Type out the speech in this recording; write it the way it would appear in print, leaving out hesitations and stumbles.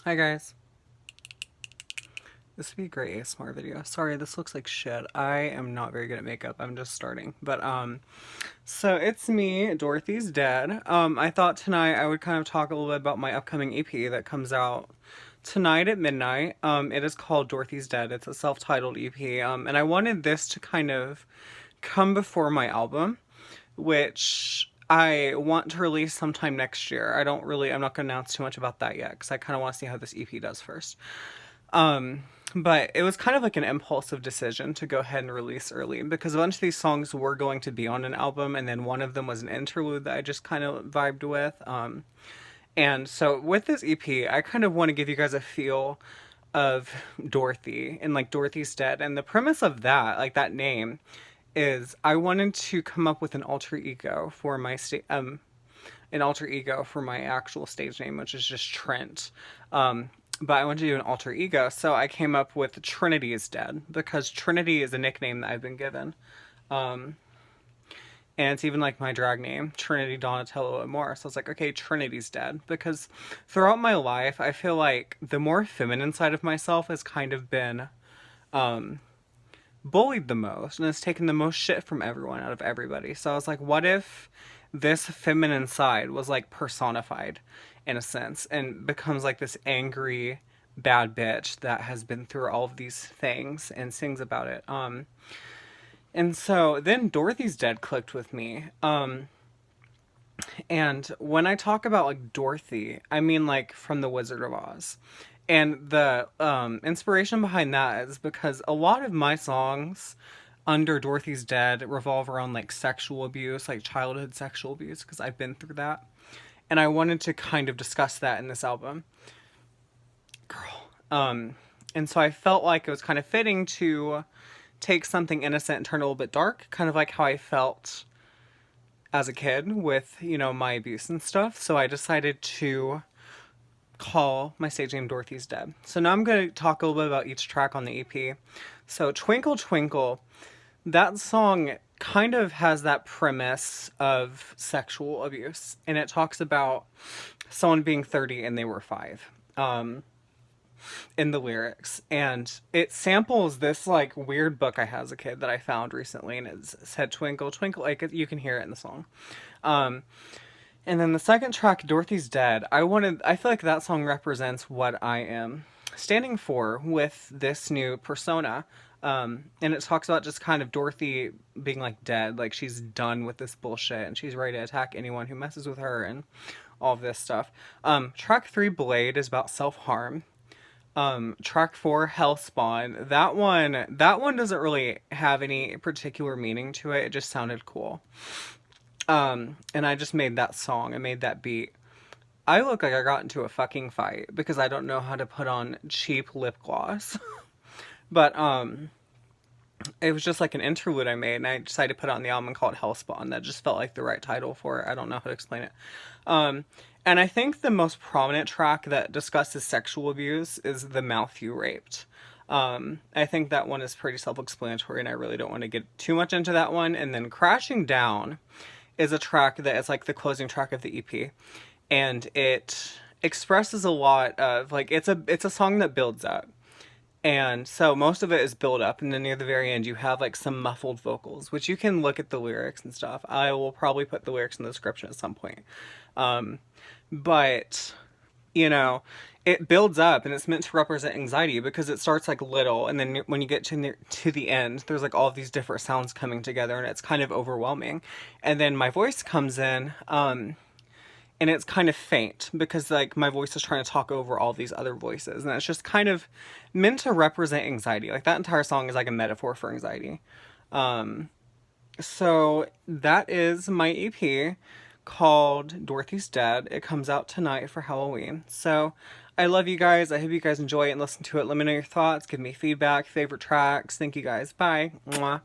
Hi guys. This would be a great ASMR video. Sorry, this looks like shit. I am not very good at makeup. I'm just starting. So it's me, Dorothy's Dead. I thought tonight I would kind of talk a little bit about my upcoming EP that comes out tonight at midnight. It is called Dorothy's Dead. It's a self-titled EP. And I wanted this to kind of come before my album, which I want to release sometime next year. I'm not going to announce too much about that yet because I kind of want to see how this EP does first. Um, but it was kind of like an impulsive decision to go ahead and release early because a bunch of these songs were going to be on an album, and then one of them was an interlude that I just kind of vibed with. And so with this EP, I kind of want to give you guys a feel of Dorothy and like Dorothy's Dead. And the premise of that, like that name, is I wanted to come up with an alter ego for my actual stage name, which is just Trent. But I wanted to do an alter ego, so I came up with Trinity is Dead because Trinity is a nickname that I've been given. Um, and it's even like my drag name, Trinity Donatello Amore. So I was like, okay, Trinity's Dead because throughout my life, I feel like the more feminine side of myself has kind of been um, bullied the most and has taken the most shit from everyone out of everybody. So I was like, what if this feminine side was like personified in a sense and becomes like this angry bad bitch that has been through all of these things and sings about it. And so then Dorothy's Dead clicked with me. And when I talk about like Dorothy, I mean like from The Wizard of Oz. And the inspiration behind that is because a lot of my songs under Dorothy's Dead revolve around like sexual abuse, like childhood sexual abuse, because I've been through that. And I wanted to kind of discuss that in this album. Girl. And so I felt like it was kind of fitting to take something innocent and turn it a little bit dark, kind of like how I felt as a kid with, my abuse and stuff. So I decided to call my stage name Dorothy's Dead. So now I'm going to talk a little bit about each track on the EP. So Twinkle Twinkle, that song kind of has that premise of sexual abuse, and it talks about someone being 30 and they were 5 in the lyrics, and it samples this like weird book I had as a kid that I found recently, and it said Twinkle Twinkle, like you can hear it in the song. And then the second track, Dorothy's Dead, I feel like that song represents what I am standing for with this new persona. And it talks about just kind of Dorothy being like dead, like she's done with this bullshit and she's ready to attack anyone who messes with her and all of this stuff. Track 3, Blade, is about self-harm. Track 4, Hellspawn, that one doesn't really have any particular meaning to it. It just sounded cool. And I just made that song. I made that beat. I look like I got into a fucking fight because I don't know how to put on cheap lip gloss. But, it was just like an interlude I made, and I decided to put it on the album and call it Hellspawn. That just felt like the right title for it. I don't know how to explain it. And I think the most prominent track that discusses sexual abuse is The Mouth You Raped. I think that one is pretty self-explanatory, and I really don't want to get too much into that one. And then Crashing Down is a track that is like the closing track of the EP, and it expresses a lot of like it's a song that builds up, and so most of it is build up, and then near the very end you have like some muffled vocals, which you can look at the lyrics and stuff. I will probably put the lyrics in the description at some point. But you know, it builds up and it's meant to represent anxiety because it starts like little, and then when you get to the end, there's like all these different sounds coming together, and it's kind of overwhelming. And then my voice comes in, and it's kind of faint because like my voice is trying to talk over all these other voices, and it's just kind of meant to represent anxiety. Like that entire song is like a metaphor for anxiety. So that is my EP called Dorothy's Dead. It comes out tonight for Halloween. So I love you guys. I hope you guys enjoy it and listen to it. Let me know your thoughts. Give me feedback, favorite tracks. Thank you guys. Bye. Mwah.